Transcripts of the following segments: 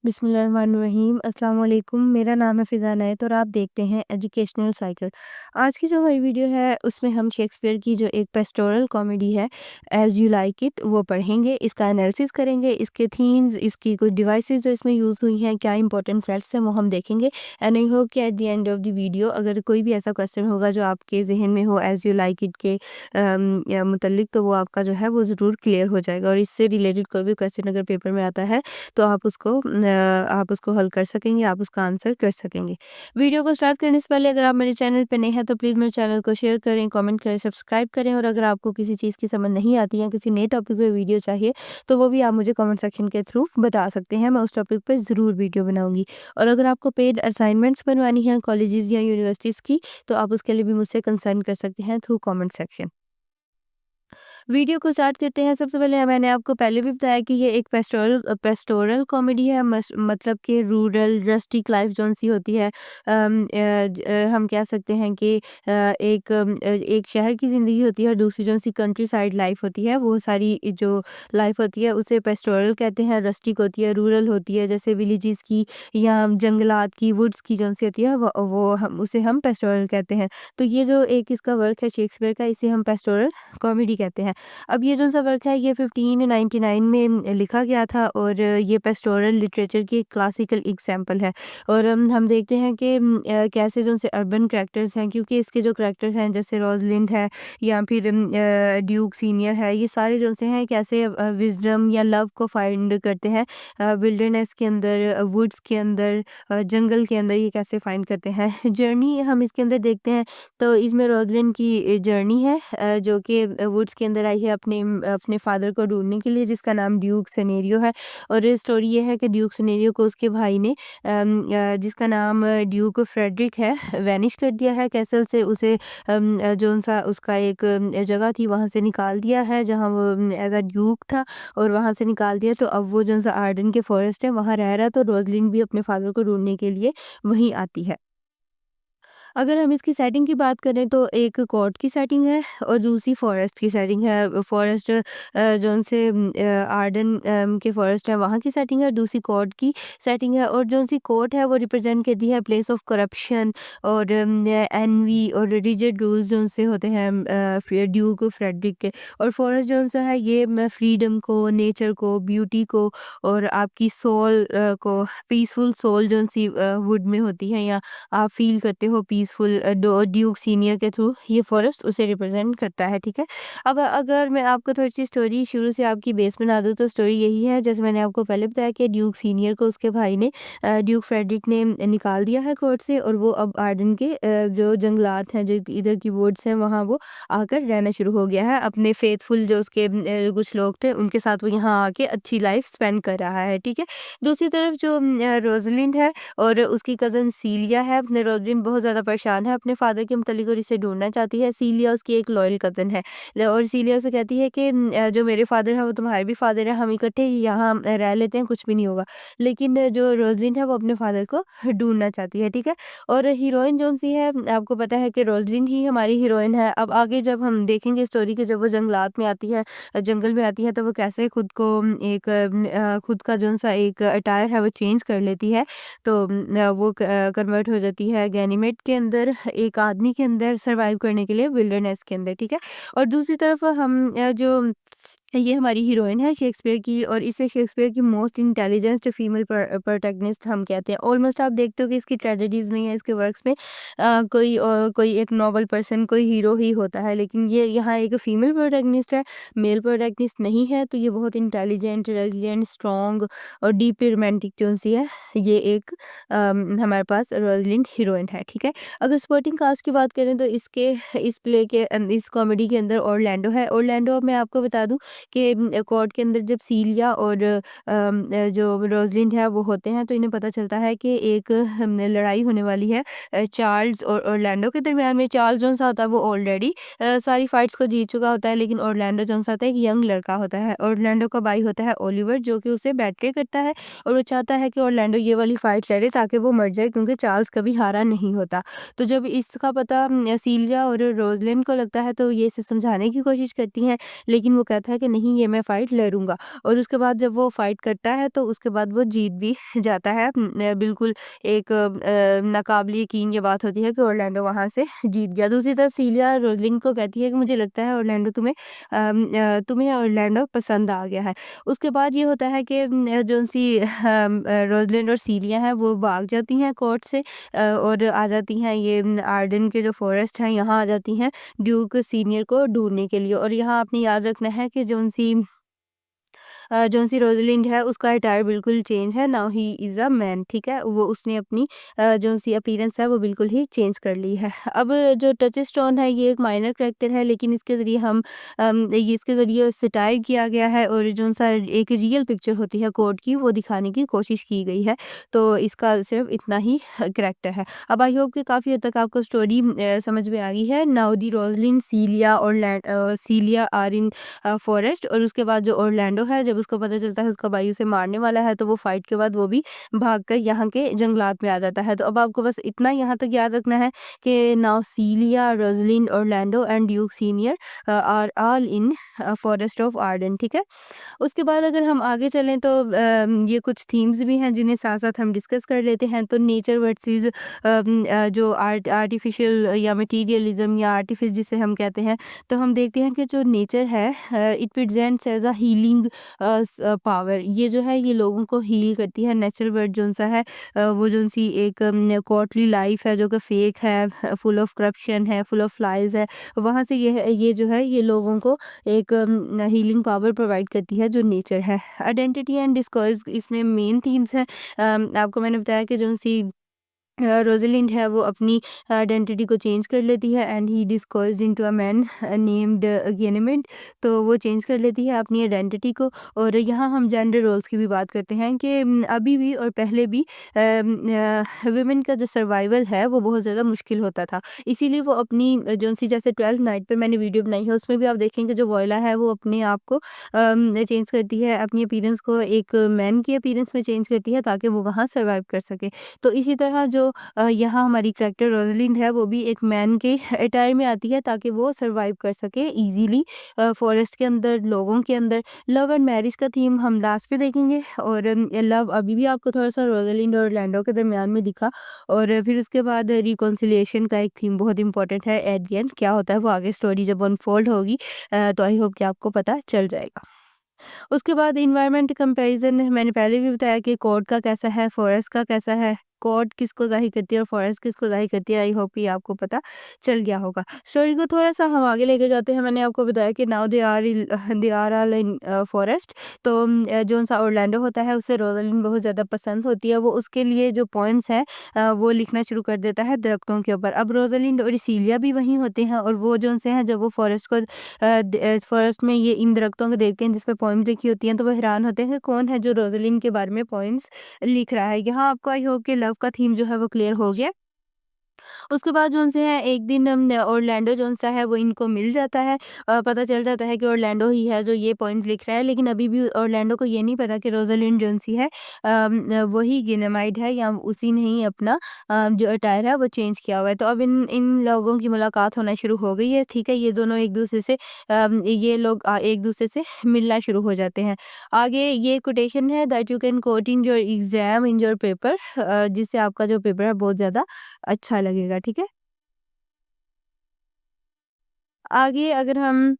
बिस्मिल्लाहिर्रहमानिर्रहीम अस्सलाम वालेकुम। मेरा नाम है फ़िज़ा नैत और आप देखते हैं एजुकेशनल साइकिल। आज की जो हमारी वीडियो है उसमें हम शेक्सपियर की जो एक पेस्टोरल कॉमेडी है एज़ यू लाइक इट वो पढ़ेंगे, इसका एनालिसिस करेंगे, इसके थीम्स, इसकी कुछ डिवाइसेस जो इसमें यूज़ हुई हैं, क्या इंपॉर्टेंट फैक्ट्स हैं वो हम देखेंगे। एंड आई होप कि at the end of the video अगर कोई भी ऐसा क्वेश्चन होगा जो आपके ज़हन में हो एज़ यू लाइक इट के या मुतल्लिक, तो वो आपका जो है वो ज़रूर क्लियर हो जाएगा और इससे रिलेटेड कोई भी क्वेश्चन अगर पेपर में आता है तो आप उसको हल कर सकेंगे, आप उसका आंसर कर सकेंगे। वीडियो को स्टार्ट करने से पहले अगर आप मेरे चैनल पे नए हैं तो प्लीज़ मेरे चैनल को शेयर करें, कमेंट करें, सब्सक्राइब करें और अगर आपको किसी चीज़ की समझ नहीं आती या किसी नए टॉपिक पे वीडियो चाहिए तो वो भी आप मुझे कमेंट सेक्शन के थ्रू बता सकते हैं। मैं उस टॉपिक पे ज़रूर वीडियो बनाऊँगी। और अगर आपको पेड असाइनमेंट्स बनवानी है कॉलेजेस या यूनिवर्सिटीज़ की तो आप उसके लिए भी मुझसे कंसल्ट कर सकते हैं थ्रू कमेंट सेक्शन। वीडियो को स्टार्ट करते हैं। सबसे पहले मैंने आपको पहले भी बताया कि ये एक पेस्टोरल कॉमेडी है, मतलब कि रूरल रस्टिक लाइफ जोन सी होती है। हम कह सकते हैं कि एक शहर की ज़िंदगी होती है और दूसरी जोन सी कंट्री साइड लाइफ होती है। वो सारी जो लाइफ होती है उसे पेस्टोरल कहते हैं, रस्टिक होती है, रूरल होती है, जैसे विलेजेस की या जंगलात की, वुड्स की जोन सी होती है वो हम उसे हम पेस्टोरल कहते हैं। तो ये जो एक इसका वर्क है शेक्सपियर का, इसे हम पेस्टोरल कॉमेडी कहते हैं। अब ये जो-सा वर्क है ये 1599 में लिखा गया था और ये पेस्टोरल लिटरेचर की एक क्लासिकल एग्जाम्पल है। और हम देखते हैं कि कैसे जो से अर्बन कैरेक्टर्स हैं, क्योंकि इसके जो कैरेक्टर्स हैं जैसे रोज़लिंड है या फिर ड्यूक सीनियर है, ये सारे जो से हैं कैसे विज़डम या लव को फाइंड करते हैं विल्डरनेस के अंदर, वुड्स के अंदर, जंगल के अंदर, ये कैसे फाइंड करते हैं। जर्नी हम इसके अंदर देखते हैं तो इसमें रोज़लिन की जर्नी है जो कि वुड्स के अंदर आई है अपने फादर को ढूँढने के लिए, जिसका नाम ड्यूक सिनेरियो है। और ये स्टोरी ये है कि ड्यूक सिनेरियो को उसके भाई ने जिसका नाम ड्यूक फ्रेडरिक है, वैनिश कर दिया है कैसल से। उसे जो-सा उसका एक जगह थी वहाँ से निकाल दिया है जहाँ वो एज़ अ ड्यूक था और वहाँ से निकाल दिया। तो अब वो जो-सा आर्डन के फॉरेस्ट है वहाँ रह रहा है, तो रोज़लिन भी अपने फादर को ढूँढने के लिए वहीं आती है। अगर हम इसकी सेटिंग की बात करें तो एक कोर्ट की सेटिंग है और दूसरी फॉरेस्ट की सेटिंग है। फॉरेस्ट जोन से आर्डन के फॉरेस्ट है वहाँ की सेटिंग है, दूसरी कोर्ट की सेटिंग है। और जो सी कोर्ट है वो रिप्रेजेंट करती है प्लेस ऑफ करप्शन और एनवी और रिजिड रूल्स जो से होते हैं ड्यूक फ्रेडरिक के। और फॉरेस्ट जोन सा है ये फ्रीडम को, नेचर को, ब्यूटी को और आपकी सोल को, पीसफुल सोल जो सी वुड में होती है या आप फ़ील करते हो पीसफुल, डो ड्यूक सीनियर के थ्रू ये फ़ॉरेस्ट उसे रिप्रेज़ेंट करता है, ठीक है? अब अगर मैं आपको थोड़ी-सी स्टोरी शुरू से आपकी बेस बना दूँ तो स्टोरी यही है, जैसे मैंने आपको पहले बताया कि ड्यूक सीनियर को उसके भाई ने ड्यूक फ्रेडरिक ने निकाल दिया है कोर्ट से और वो अब आर्डन के जो जंगलात हैं, जो इधर की वुड्स हैं, वहाँ वो आकर रहना शुरू हो गया है। अपने फ़ेथफुल जो उसके कुछ लोग थे, उनके साथ वो यहाँ आके अच्छी लाइफ़ स्पेंड कर रहा है, ठीक है? दूसरी तरफ जो रोज़लिंड है और उसकी कज़न सीलिया है। अपने रोज़लिन बहुत ज़्यादा परेशान है अपने फ़ादर के मुतल्लिक और इसे ढूँढना चाहती है। सीलिया उसकी एक लॉयल कज़न है ल और सीलिया से कहती है कि जो मेरे फ़ादर हैं वो तुम्हारे भी फ़ादर हैं, हम इकट्ठे ही यहाँ रह लेते हैं, कुछ भी नहीं होगा। लेकिन जो रोज़लिन है वो अपने फ़ादर को ढूँढना चाहती है, ठीक है? और हीरोइन जौन-सी है, आपको पता है कि रोज़लिन ही हमारी हीरोइन है। अब आगे जब हम देखेंगे स्टोरी के, जब वो जंगलात में आती है, जंगल में आती है, तो वो कैसे खुद को खुद का जौन-सा एक अटायर है वो चेंज कर लेती है। तो वो कन्वर्ट हो जाती है गैनीमेड के अंदर, एक आदमी के अंदर सर्वाइव करने के लिए विल्डरनेस के अंदर, ठीक है? और दूसरी तरफ हम जो ये हमारी हीरोइन है शेक्सपियर की और इसे शेक्सपियर की मोस्ट इंटेलिजेंट फीमेल प्रोटैगनिस्ट हम कहते हैं। ऑलमोस्ट आप देखते हो कि इसकी ट्रेजेडीज़ में या इसके वर्क्स में कोई एक नोबल पर्सन, कोई हीरो ही होता है, लेकिन ये यहाँ एक फीमेल प्रोटैगनिस्ट है, मेल प्रोटैगनिस्ट नहीं है। तो ये बहुत इंटेलिजेंट, रेज़िलिएंट, स्ट्रॉन्ग और डीपली रोमांटिक जोन-सी है। ये एक हमारे पास रोज़लिंड हीरोइन है, ठीक है? अगर सपोर्टिंग कास्ट की बात करें तो इस प्ले के इस कॉमेडी के अंदर ऑरलैंडो है। ऑरलैंडो मैं आपको बता दूँ कि कोर्ट के अंदर जब सीलिया और जो रोज़लिंड है वो होते हैं, तो इन्हें पता चलता है कि एक लड़ाई होने वाली है चार्ल्स और ऑरलैंडो के दरमियान में। चार्ल्स जौन-सा होता है वो ऑलरेडी सारी फाइट्स को जीत चुका होता है, लेकिन ऑरलैंडो जौन-सा होता है एक यंग लड़का होता है। ऑरलैंडो का भाई होता है ओलिवर, जो कि उसे बेट्रे करता है और वो चाहता है कि ऑरलैंडो ये वाली फाइट लड़े ताकि वो मर जाए, क्योंकि चार्ल्स कभी हारा नहीं होता। तो जब इसका पता सीलिया और रोज़लिंड को लगता है तो ये इसे समझाने की कोशिश करती हैं, लेकिन वो कहता है कि नहीं, ये मैं फ़ाइट लड़ूँगा। और उसके बाद जब वो फ़ाइट करता है तो उसके बाद वो जीत भी जाता है। बिल्कुल एक नाक़ाबिल यकीन ये बात होती है कि ऑरलैंडो वहाँ से जीत गया। दूसरी तरफ सीलिया रोज़लिंड को कहती है कि मुझे लगता है ऑरलैंडो तुम्हें ऑरलैंडो पसंद आ गया है। उसके बाद ये होता है कि रोज़लिंड और सीलिया हैं वो भाग जाती हैं कोर्ट से और आ जाती हैं ये आर्डन के जो फ़ॉरेस्ट हैं यहाँ आ जाती हैं ड्यूक सीनियर को ढूँढने के लिए। और यहाँ आपने याद रखना है कि जॉन सी रोज़लिंड है उसका अटायर बिल्कुल चेंज है, now he is a man, ठीक है? वो उसने अपनी जॉन सी अपीयरेंस है वो बिल्कुल ही चेंज कर ली है। अब जो टचस्टोन है ये एक माइनर कैरेक्टर है, लेकिन इसके ज़रिए ये इसके ज़रिए सटायर किया गया है और जौन-सा एक रियल पिक्चर होती है कोर्ट की वो दिखाने की कोशिश की गई है। तो इसका सिर्फ़ इतना ही कैरेक्टर है। अब आई होप कि काफ़ी हद तक आपको स्टोरी समझ में आ गई है। Now the Rosalind, Celia are in forest और उसके बाद जो ऑरलैंडो है जब उसको पता चलता है उसका भाई उसे मारने वाला है तो वो फाइट के बाद वो भी भागकर यहाँ के जंगलात में आ जाता है। तो अब आपको बस इतना यहाँ तक याद रखना है कि now Celia, Rosalind, Orlando and Duke Senior are all in forest of Arden, ठीक है? उसके बाद अगर हम आगे चलें तो ये कुछ थीम्स भी हैं जिन्हें साथ-साथ हम डिस्कस कर लेते हैं। तो नेचर वर्सेस जो आर्टिफिशियल या मटीरियलिज़्म या आर्टिफिस जिसे हम कहते हैं, तो हम देखते हैं कि जो नेचर है it presents as a healing power. ये जो है ये लोगों को हील करती है। नेचुरल वर्ल्ड जौन-सा है वो जौन-सी एक कॉर्टली लाइफ है जो कि फेक है, फुल ऑफ करप्शन है, फुल ऑफ लाइज़ है। वहाँ से ये जो है ये लोगों को एक हीलिंग पावर प्रोवाइड करती है जो नेचर है। आइडेंटिटी एंड डिस्कोर्स इसमें मेन थीम्स हैं। आपको मैंने बताया कि जौन-सी रोज़लिंड है वो अपनी आइडेंटिटी को चेंज कर लेती है and he disguised into a man named Ganymede. तो वो चेंज कर लेती है अपनी आइडेंटिटी को। और यहाँ हम जेंडर रोल्स की भी बात करते हैं कि अभी भी और पहले भी वुमेन का जो सर्वाइवल है वो बहुत ज़्यादा मुश्किल होता था। इसीलिए वो अपनी जौन-सी जैसे 12th नाइट पे मैंने वीडियो बनाई है उसमें भी आप देखेंगे जो वोयला है वो अपने आप को चेंज करती है, अपनी अपीयरेंस को एक मैन की अपीयरेंस में चेंज करती है ताकि वो वहाँ सर्वाइव कर सके। तो इसी तरह जो यहाँ हमारी कैरेक्टर रोज़लिंड है वो भी एक मैन के अटायर में आती है ताकि वो सर्वाइव कर सके इजीली फॉरेस्ट के अंदर, लोगों के अंदर। लव एंड मैरिज का थीम हम लास्ट पे देखेंगे और लव अभी भी आपको थोड़ा-सा रोज़लिंड और ऑरलैंडो के दरमियान में दिखा और फिर उसके बाद रिकॉन्सिलिएशन का एक थीम बहुत इंपॉर्टेंट है एट द एंड। क्या होता है वो आगे स्टोरी जब अनफोल्ड होगी तो आई होप कि आपको पता चल जाएगा। उसके बाद एनवायरनमेंट कंपैरिज़न मैंने पहले भी बताया कि कोर्ट का कैसा है, फॉरेस्ट का कैसा है। कोर्ट किसको ज़ाहिर करती है और फॉरेस्ट किसको ज़ाहिर करती है। आई होप कि आपको पता चल गया होगा। स्टोरी को थोड़ा-सा हम आगे लेके जाते हैं। मैंने आपको बताया कि now they are all in forest. तो जौन-सा ऑरलैंडो होता है उसे रोज़लिंड बहुत ज़्यादा पसंद होती है। वो उसके लिए जो पॉइंट्स हैं वो लिखना शुरू कर देता है दरख्तों के ऊपर। अब रोज़लिंड और सीलिया भी वहीं होते हैं और वो जौन से हैं जब वो फॉरेस्ट में ये इन दरख्तों को देखते हैं जिस पे पोएम्स लिखी होती हैं तो वो हैरान होते हैं कि कौन है जो रोज़लिंड के बारे में पोएम्स लिख रहा है। यहाँ आपको आई होप कि लव का थीम जो है वो क्लियर हो गया। उसके बाद जो उनसे है एक दिन ऑरलैंडो जो-सा है वो इनको मिल जाता है। पता चल जाता है कि ऑरलैंडो ही है जो ये पॉइंट्स लिख रहा है, लेकिन अभी भी ऑरलैंडो को ये नहीं पता कि रोज़लिंड जो-सी है वही गेनेमाइड है या उसी ने ही अपना जो अटायर है वो चेंज किया हुआ है। तो अब इन इन लोगों की मुलाकात होना शुरू हो गई है, ठीक है? ये दोनों एक-दूसरे से ये लोग एक-दूसरे से मिलना शुरू हो जाते हैं। आगे ये कोटेशन है that you can coat in your exam in your paper जिससे आपका जो पेपर है बहुत ज़्यादा अच्छा लगेगा, ठीक है? आगे अगर हम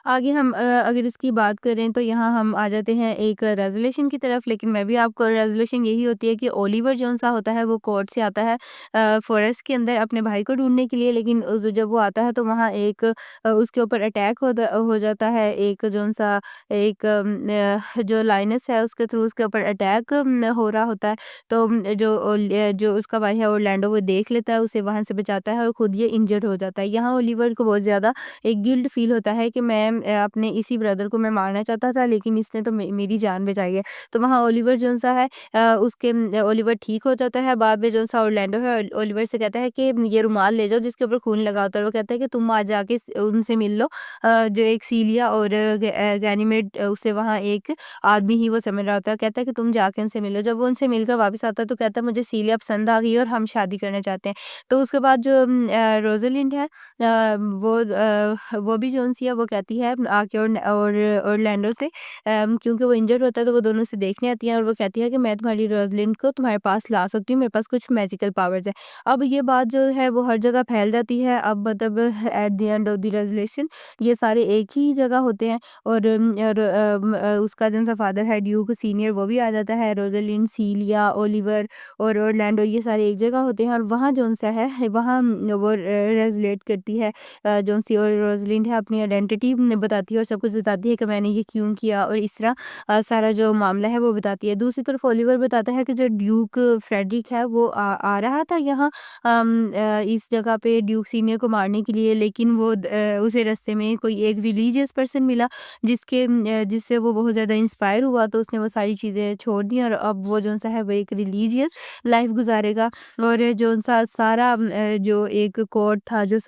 अगर इसकी बात करें तो यहाँ हम आ जाते हैं एक रेज़ोल्यूशन की तरफ, लेकिन मैं भी आपको रेज़ोल्यूशन यही होती है कि ओलिवर जौन-सा होता है वो कोर्ट से आता है फ़ॉरेस्ट के अंदर अपने भाई को ढूँढने के लिए, लेकिन जब वो आता है तो वहाँ एक उसके ऊपर अटैक हो जाता है। एक जौन-सा एक जो लायनेस है उसके थ्रू उसके ऊपर अटैक हो रहा होता है। तो जो उसका भाई है ऑरलैंडो वो देख लेता है, उसे वहाँ से बचाता है और खुद ये इंजर्ड हो जाता है। यहाँ ओलिवर को बहुत ज़्यादा एक गिल्ट फ़ील होता है कि मैं अपने इसी ब्रदर को मैं मारना चाहता था, लेकिन इसने तो मेरी जान बचाई है। तो वहाँ ओलिवर जो-सा है ओलिवर ठीक हो जाता है। बाद में जो-सा ऑरलैंडो है, ओलिवर से कहता है कि ये रुमाल ले जाओ जिसके ऊपर खून लगा होता है। वो कहता है कि तुम आज जाके उनसे मिल लो, जो एक सीलिया और गैनीमेड, उसे वहाँ एक आदमी ही वो समझ रहा होता है। कहता है कि तुम जाके उनसे मिलो। जब वो उनसे मिलकर वापस आता है तो कहता है मुझे सीलिया पसंद आ गई है और हम शादी करना चाहते हैं। तो उसके बाद जो रोज़लिंड है, वो भी जो-सी है वो कहती है आके और ऑरलैंडो से, क्योंकि वो इंजर्ड होता है तो वो दोनों से देखने आती है और वो कहती है कि मैं तुम्हारी रोज़लिंड को तुम्हारे पास ला सकती हूँ, मेरे पास कुछ मैजिकल पावर्स है। अब ये बात जो है वो हर जगह फैल जाती है। अब मतलब at the end of the resolution ये सारे एक ही जगह होते हैं और उसका जो-सा फादर है ड्यूक सीनियर वो भी आ जाता है। रोज़लिंड, सीलिया, ओलिवर और ऑरलैंडो ये सारे एक जगह होते हैं और वहाँ जो-सा है वहाँ वो रेज़ोलेट करती है, जो-सी और रोज़लिंड है अपनी आइडेंटिटी बताती है और सब कुछ बताती है कि मैंने ये क्यों किया और इस तरह सारा जो मामला है वो बताती है। दूसरी तरफ ओलिवर बताता है कि जो ड्यूक फ्रेडरिक है वो आ रहा था यहाँ इस जगह पे ड्यूक सीनियर को मारने के लिए, लेकिन उसे रास्ते में कोई एक रिलीजियस पर्सन मिला जिससे वो बहुत ज़्यादा इंस्पायर हुआ, तो उसने वो सारी चीज़ें छोड़ दी और अब वो जो-सा है वो एक रिलीजियस लाइफ गुज़ारेगा और जो-सा सारा जो एक कोर्ट था, जो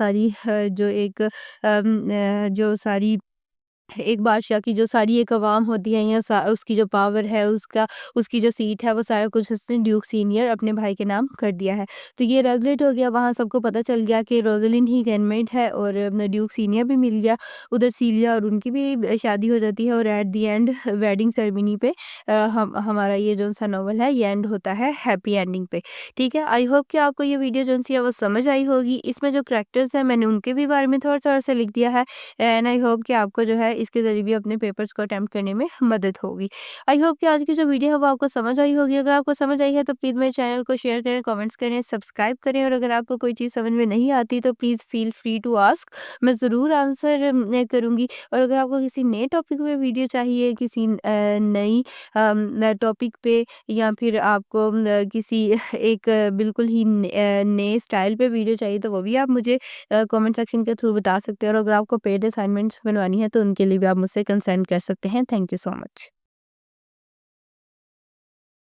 सारी एक बादशाह की जो सारी एक अवाम होती है या उसकी जो पावर है, उसकी जो सीट है वो सारा कुछ उसने ड्यूक सीनियर अपने भाई के नाम कर दिया है। तो ये रेगुलेट हो गया, वहाँ सबको पता चल गया कि रोज़लिंड ही गैनीमेड है और अपना ड्यूक सीनियर भी मिल गया। उधर सीलिया और उनकी भी शादी हो जाती है और at the end wedding ceremony पे हम हमारा ये जो-सा नॉवल है ये एंड होता है हैप्पी एंडिंग पे। ठीक है? आई होप कि आपको ये वीडियो जो-सी है वो समझ आई होगी। इसमें जो कैरेक्टर्स हैं मैंने उनके भी बारे में थोड़ा-थोड़ा सा लिख दिया है एंड आई होप कि आपको जो है इसके ज़रिए भी अपने पेपर्स को अटेम्प्ट करने में मदद होगी। आई होप कि आज की जो वीडियो है वो आपको समझ आई होगी। अगर आपको समझ आई है तो प्लीज़ मेरे चैनल को शेयर करें, कमेंट्स करें, सब्सक्राइब करें और अगर आपको कोई चीज़ समझ में नहीं आती तो please feel free to ask, मैं ज़रूर आंसर करूँगी। और अगर आपको किसी नए टॉपिक पे वीडियो चाहिए, किसी नई टॉपिक पे या फिर आपको किसी एक बिल्कुल ही नए स्टाइल पे वीडियो चाहिए तो वो भी आप मुझे कमेंट सेक्शन के थ्रू बता सकते हैं और अगर आपको पेड असाइनमेंट्स बनवानी है तो उनके लिए भी आप मुझसे कंसल्ट कर सकते हैं। Thank you so much.